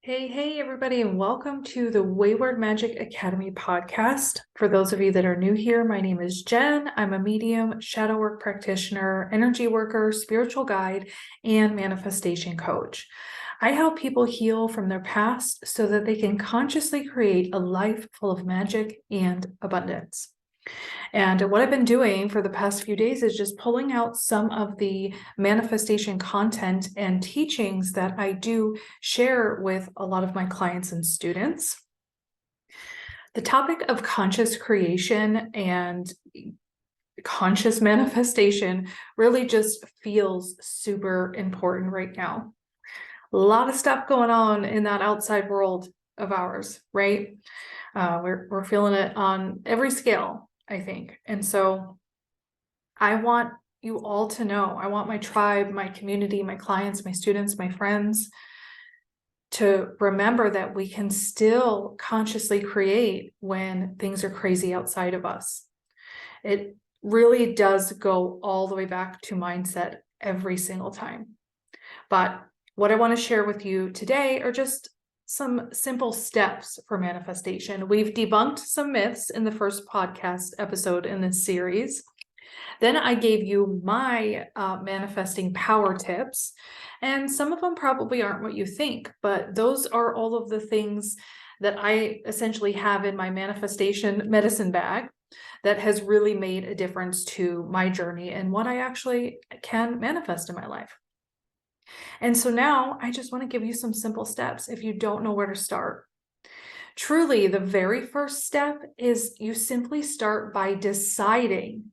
Hey, everybody, and welcome to the Wayward Magic Academy podcast. For those of you that are new here, my name is Jen. I'm a medium, shadow work practitioner, energy worker, spiritual guide, and manifestation coach. I help people heal from their past so that they can consciously create a life full of magic and abundance. And what I've been doing for the past few days is just pulling out some of the manifestation content and teachings that I do share with a lot of my clients and students. The topic of conscious creation and conscious manifestation really just feels super important right now. A lot of stuff going on in that outside world of ours, right? We're feeling it on every scale, I think. And so I want you all to know, I want my tribe, my community, my clients, my students, my friends to remember that we can still consciously create when things are crazy outside of us. It really does go all the way back to mindset every single time. But what I want to share with you today are just some simple steps for manifestation. We've debunked some myths in the first podcast episode in this series. Then I gave you my manifesting power tips, and some of them probably aren't what you think, but those are all of the things that I essentially have in my manifestation medicine bag that has really made a difference to my journey and what I actually can manifest in my life. And so now I just want to give you some simple steps if you don't know where to start. Truly, the very first step is you simply start by deciding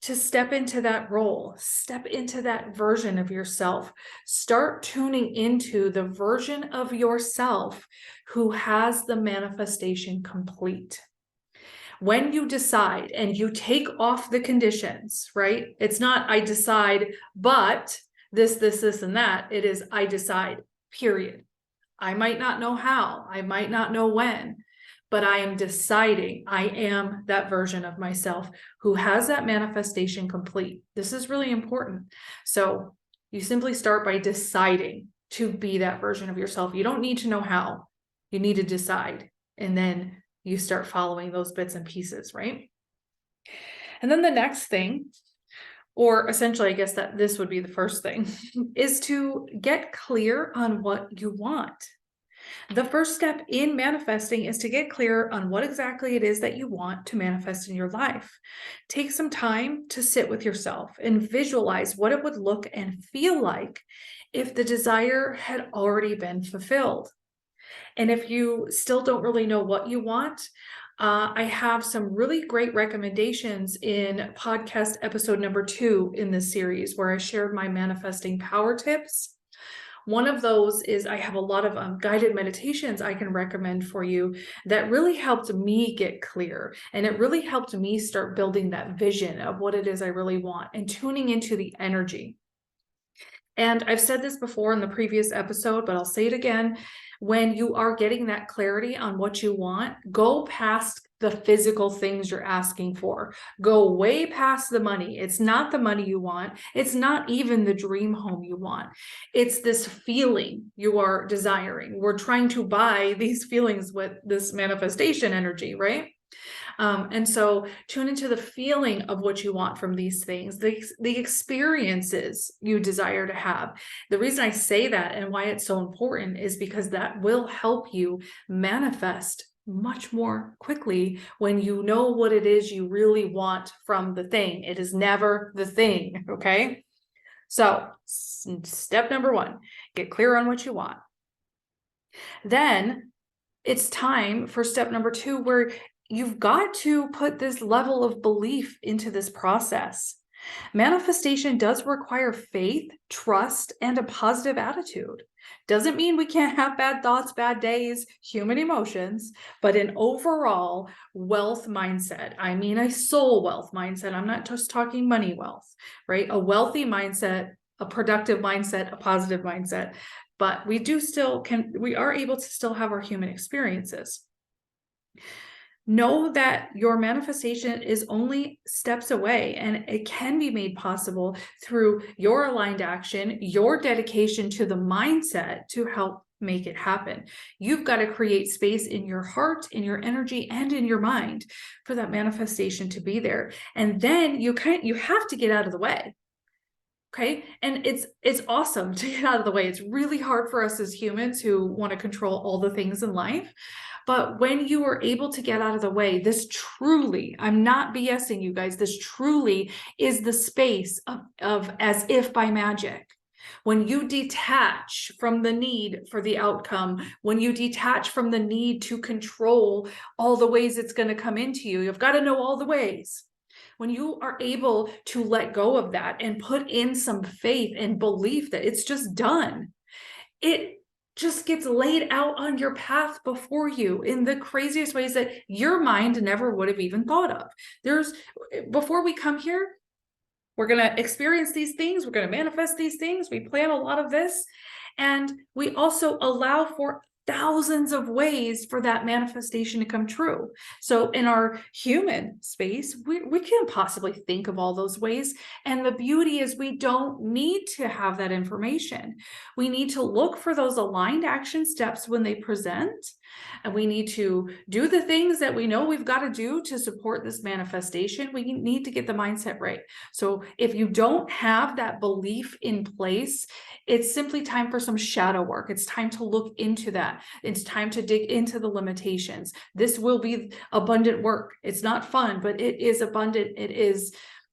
to step into that role, step into that version of yourself. Start tuning into the version of yourself who has the manifestation complete. When you decide and you take off the conditions, right? It's not I decide, but this, and that. It is I decide, period. I might not know how, I might not know when, but I am deciding I am that version of myself who has that manifestation complete. This is really important. So you simply start by deciding to be that version of yourself. You don't need to know how, you need to decide. And then you start following those bits and pieces, right? And then the next thing, or essentially, I guess that this would be the first thing, is to get clear on what you want. The first step in manifesting is to get clear on what exactly it is that you want to manifest in your life. Take some time to sit with yourself and visualize what it would look and feel like if the desire had already been fulfilled. And if you still don't really know what you want, I have some really great recommendations in podcast episode number 2 in this series where I shared my manifesting power tips. One of those is I have a lot of guided meditations I can recommend for you that really helped me get clear. And it really helped me start building that vision of what it is I really want and tuning into the energy. And I've said this before in the previous episode, but I'll say it again. When you are getting that clarity on what you want, go past the physical things you're asking for. Go way past the money. It's not the money you want. It's not even the dream home you want. It's this feeling you are desiring. We're trying to buy these feelings with this manifestation energy, right? And so tune into the feeling of what you want from these things, the experiences you desire to have. The reason I say that and why it's so important is because that will help you manifest much more quickly when you know what it is you really want from the thing. It is never the thing, okay? So step number 1, get clear on what you want. Then it's time for step number 2, where you've got to put this level of belief into this process. Manifestation does require faith, trust, and a positive attitude. Doesn't mean we can't have bad thoughts, bad days, human emotions, but an overall wealth mindset. I mean, a soul wealth mindset. I'm not just talking money wealth, right? A wealthy mindset, a productive mindset, a positive mindset. But we are able to still have our human experiences. Know that your manifestation is only steps away, and it can be made possible through your aligned action, your dedication to the mindset to help make it happen. You've got to create space in your heart, in your energy, and in your mind for that manifestation to be there. And then you have to get out of the way. Okay. And it's awesome to get out of the way. It's really hard for us as humans who want to control all the things in life. But when you are able to get out of the way, this truly, I'm not BSing you guys, this truly is the space of as if by magic. When you detach from the need for the outcome, when you detach from the need to control all the ways it's going to come into you, you've got to know all the ways. When you are able to let go of that and put in some faith and belief that it's just done, it just gets laid out on your path before you in the craziest ways that your mind never would have even thought of. Before we come here, we're going to experience these things. We're going to manifest these things. We plan a lot of this. And we also allow for thousands of ways for that manifestation to come true. So in our human space, we can't possibly think of all those ways. And the beauty is we don't need to have that information. We need to look for those aligned action steps when they present. And we need to do the things that we know we've got to do to support this manifestation. We need to get the mindset right. So if you don't have that belief in place, it's simply time for some shadow work. It's time to look into that. It's time to dig into the limitations. This will be abundant work. It's not fun, but it is abundant.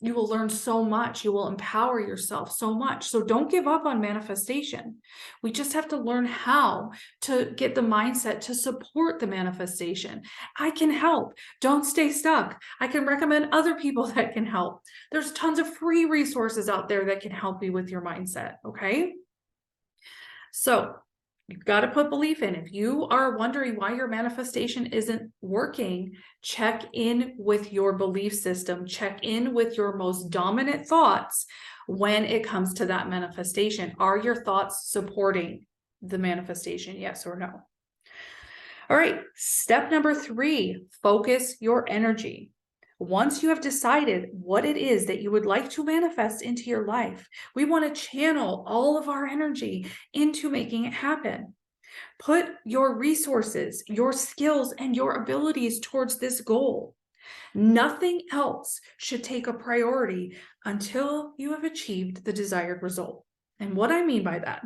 You will learn so much. You will empower yourself so much. So don't give up on manifestation. We just have to learn how to get the mindset to support the manifestation. I can help. Don't stay stuck. I can recommend other people that can help. There's tons of free resources out there that can help you with your mindset. Okay. So you've got to put belief in. If you are wondering why your manifestation isn't working, check in with your belief system. Check in with your most dominant thoughts when it comes to that manifestation. Are your thoughts supporting the manifestation? Yes or no? All right. Step number 3, focus your energy. Once you have decided what it is that you would like to manifest into your life, we want to channel all of our energy into making it happen. Put your resources, your skills, and your abilities towards this goal. Nothing else should take a priority until you have achieved the desired result. And what I mean by that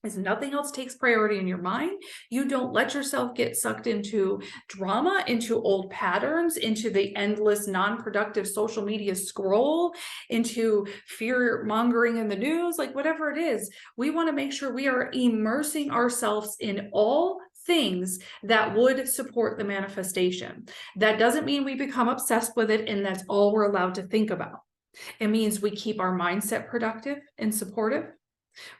is nothing else takes priority in your mind. You don't let yourself get sucked into drama, into old patterns, into the endless non-productive social media scroll, into fear mongering in the news, like whatever it is. We want to make sure we are immersing ourselves in all things that would support the manifestation. That doesn't mean we become obsessed with it and that's all we're allowed to think about. It means we keep our mindset productive and supportive.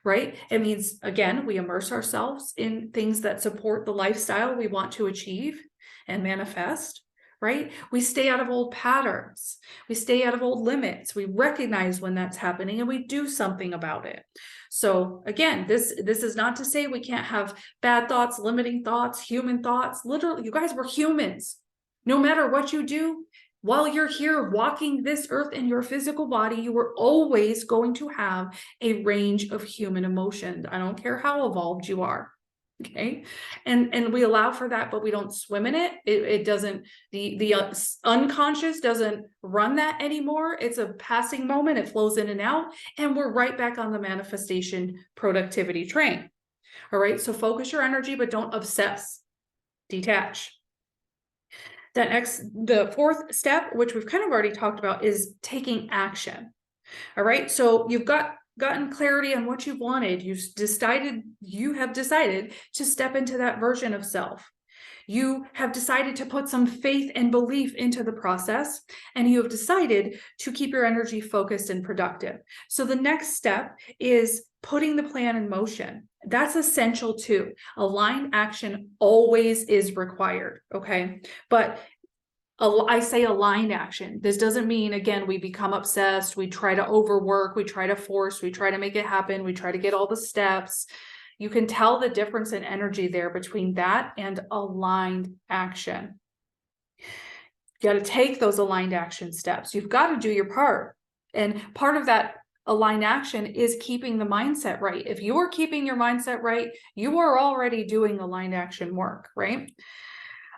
Right? It means, again, we immerse ourselves in things that support the lifestyle we want to achieve and manifest, right? We stay out of old patterns. We stay out of old limits. We recognize when that's happening and we do something about it. So again, this is not to say we can't have bad thoughts, limiting thoughts, human thoughts. Literally, you guys, we're humans. No matter what you do, while you're here walking this earth in your physical body, you are always going to have a range of human emotions. I don't care how evolved you are. Okay. And we allow for that, but we don't swim in it. It doesn't, the unconscious doesn't run that anymore. It's a passing moment. It flows in and out, and we're right back on the manifestation productivity train. All right. So focus your energy, but don't obsess. Detach. The 4th step, which we've kind of already talked about, is taking action. All right. So you've gotten clarity on what you wanted. You have decided to step into that version of self. You have decided to put some faith and belief into the process, and you have decided to keep your energy focused and productive. So the next step is putting the plan in motion. That's essential too. Aligned action always is required. Okay. But I say aligned action. This doesn't mean, again, we become obsessed. We try to overwork. We try to force. We try to make it happen. We try to get all the steps. You can tell the difference in energy there between that and aligned action. You got to take those aligned action steps. You've got to do your part. And part of that aligned action is keeping the mindset right. If you are keeping your mindset right, you are already doing aligned action work, right?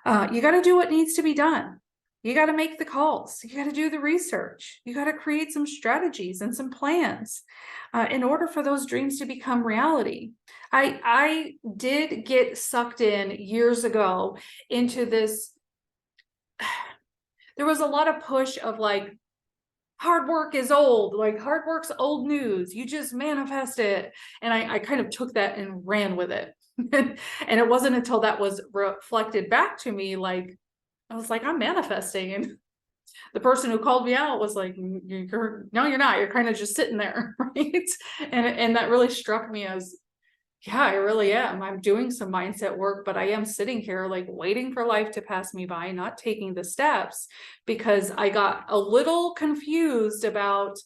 You got to do what needs to be done. You got to make the calls. You got to do the research. You got to create some strategies and some plans in order for those dreams to become reality. I did get sucked in years ago into this. There was a lot of push of like, hard work is old, like hard work's old news. You just manifest it. And I kind of took that and ran with it. And it wasn't until that was reflected back to me, like, I was like, I'm manifesting. And the person who called me out was like, no, you're not. You're kind of just sitting there, right? And that really struck me as, yeah, I really am. I'm doing some mindset work, but I am sitting here like waiting for life to pass me by, not taking the steps because I got a little confused about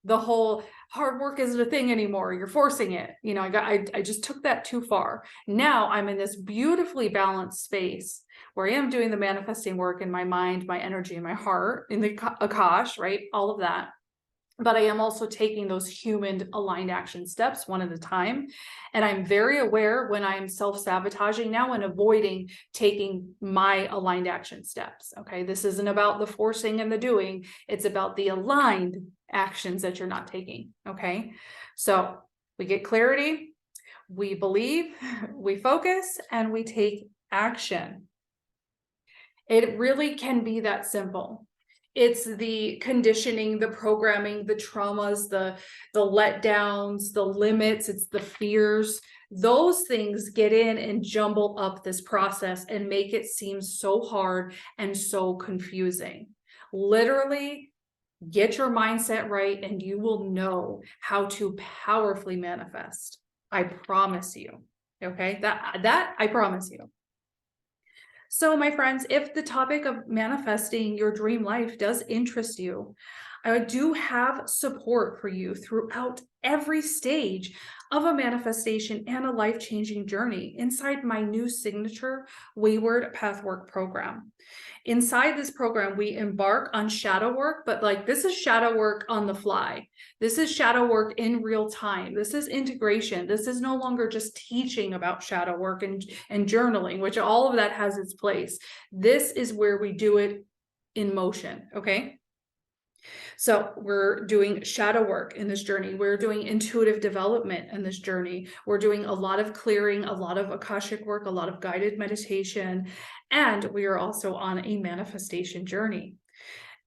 the whole hard work isn't a thing anymore. You're forcing it. You know, I just took that too far. Now I'm in this beautifully balanced space where I am doing the manifesting work in my mind, my energy, and my heart, in the Akash, right? All of that. But I am also taking those human aligned action steps one at a time. And I'm very aware when I'm self-sabotaging now and avoiding taking my aligned action steps. Okay. This isn't about the forcing and the doing. It's about the aligned actions that you're not taking. Okay. So we get clarity, we believe, we focus, and we take action. It really can be that simple. It's the conditioning, the programming, the traumas, the letdowns, the limits, it's the fears. Those things get in and jumble up this process and make it seem so hard and so confusing. Literally, get your mindset right and you will know how to powerfully manifest. I promise you. Okay, that I promise you. So, my friends, if the topic of manifesting your dream life does interest you, I do have support for you throughout every stage of a manifestation and a life-changing journey inside my new signature Wayward Pathwork program. Inside this program, we embark on shadow work, but like this is shadow work on the fly. This is shadow work in real time. This is integration. This is no longer just teaching about shadow work and journaling, which all of that has its place. This is where we do it in motion, okay? So we're doing shadow work in this journey. We're doing intuitive development in this journey. We're doing a lot of clearing, a lot of Akashic work, a lot of guided meditation, and we are also on a manifestation journey.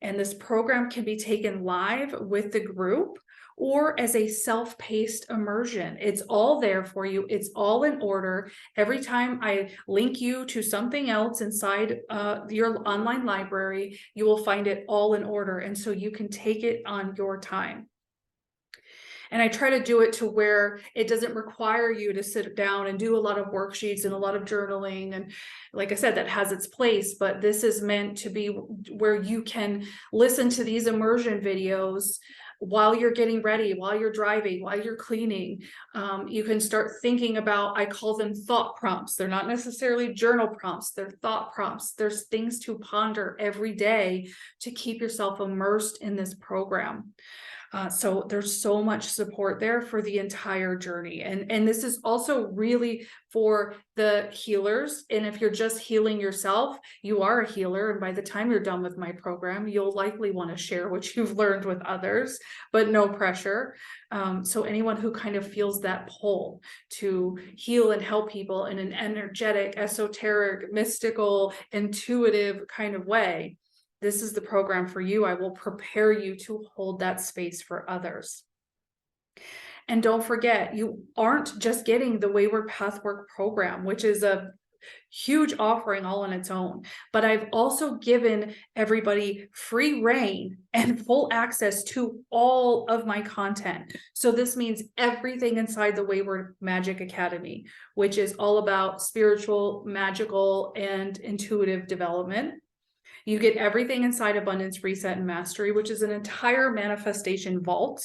And this program can be taken live with the group or as a self-paced immersion. It's all there for you. It's all in order. Every time I link you to something else inside your online library, you will find it all in order. And so you can take it on your time. And I try to do it to where it doesn't require you to sit down and do a lot of worksheets and a lot of journaling. And like I said, that has its place, but this is meant to be where you can listen to these immersion videos while you're getting ready, while you're driving, while you're cleaning. You can start thinking about, I call them thought prompts. They're not necessarily journal prompts, they're thought prompts. There's things to ponder every day to keep yourself immersed in this program. So there's so much support there for the entire journey. And this is also really for the healers. And if you're just healing yourself, you are a healer. And by the time you're done with my program, you'll likely want to share what you've learned with others, but no pressure. So anyone who kind of feels that pull to heal and help people in an energetic, esoteric, mystical, intuitive kind of way, this is the program for you. I will prepare you to hold that space for others. And don't forget, you aren't just getting the Wayward Pathwork program, which is a huge offering all on its own, but I've also given everybody free reign and full access to all of my content. So this means everything inside the Wayward Magic Academy, which is all about spiritual, magical, and intuitive development. You get everything inside Abundance Reset and Mastery, which is an entire manifestation vault.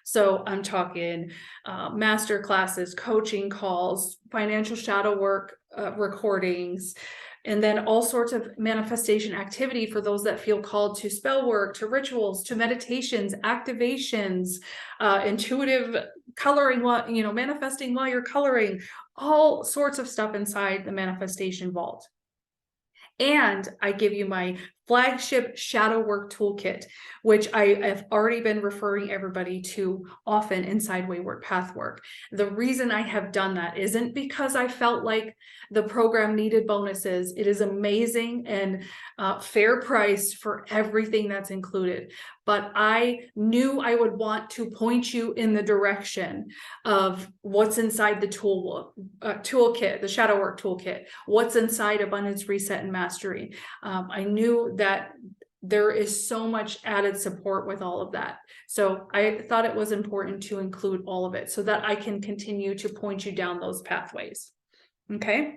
So I'm talking master classes, coaching calls, financial shadow work recordings, And then all sorts of manifestation activity for those that feel called to spell work, to rituals, to meditations, activations, intuitive coloring, manifesting while you're coloring, all sorts of stuff inside the manifestation vault. And I give you my flagship shadow work toolkit, which I have already been referring everybody to often inside Wayward Path Work. The reason I have done that isn't because I felt like the program needed bonuses. It is amazing and fair price for everything that's included. But I knew I would want to point you in the direction of what's inside the toolkit, the shadow work toolkit, what's inside Abundance Reset and Mastery. I knew that there is so much added support with all of that. So I thought it was important to include all of it so that I can continue to point you down those pathways. Okay.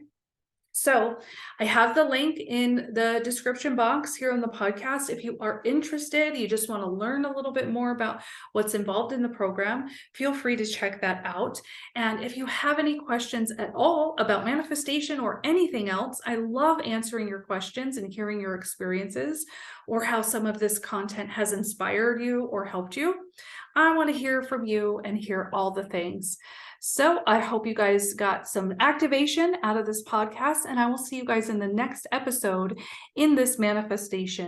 So I have the link in the description box here on the podcast. If you are interested, you just want to learn a little bit more about what's involved in the program, feel free to check that out. And if you have any questions at all about manifestation or anything else, I love answering your questions and hearing your experiences or how some of this content has inspired you or helped you. I want to hear from you and hear all the things. So I hope you guys got some activation out of this podcast, and I will see you guys in the next episode in this manifestation